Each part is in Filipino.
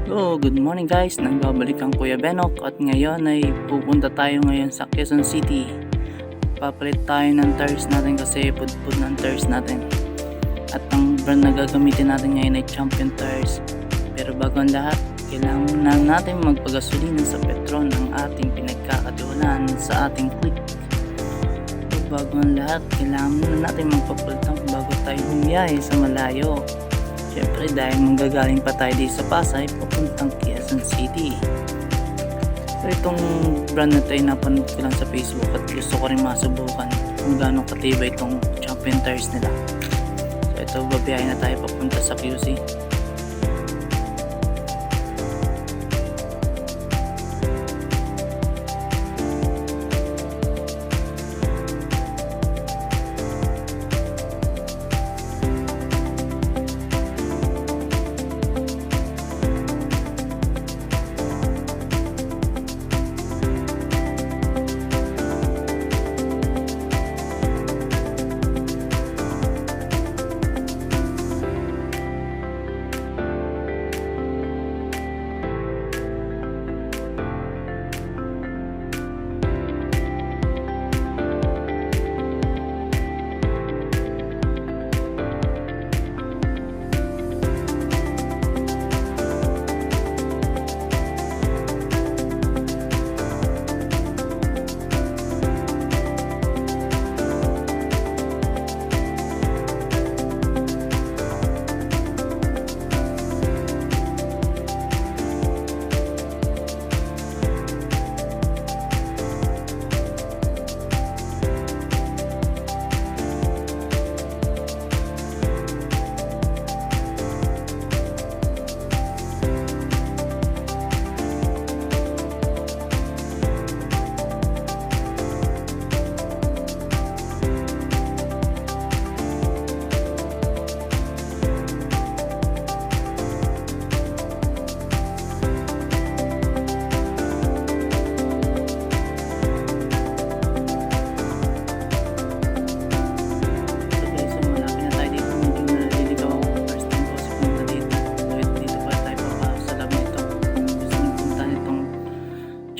Hello, good morning guys. Nagbabalik ang Kuya Benok at ngayon ay pupunta tayo ngayon sa Quezon City. Papalit tayo ng tires natin kasi pudpud ng tires natin. At ang brand na gagamitin natin ngayon ay Champion Tires. Pero bago ang lahat, kailangan na natin magpagasolina sa Petron ang ating pinagkakatiwalaan sa ating click. Bago ang lahat, kailangan na natin magpapultang bago tayo bumiyahe sa malayo. Siyempre dahil manggagaling pa tayo dito sa Pasay papuntang Quezon City. So itong brand na ito ay napanood ko lang sa Facebook at gusto ko rin masubukan kung gaano katibay itong Champion Tires nila. So ito, babiyahin na tayo papunta sa QC.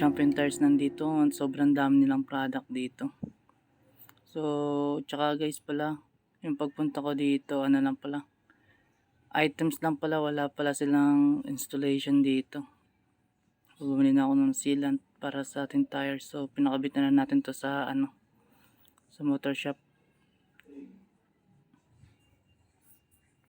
Champion Tires nandito, sobrang dami nilang product dito. So, tsaka guys pala, yung pagpunta ko dito, ano lang pala, items lang pala, wala pala silang installation dito. So, bumili na ako ng sealant para sa ating tires. So, pinakabit na natin to sa sa motor shop.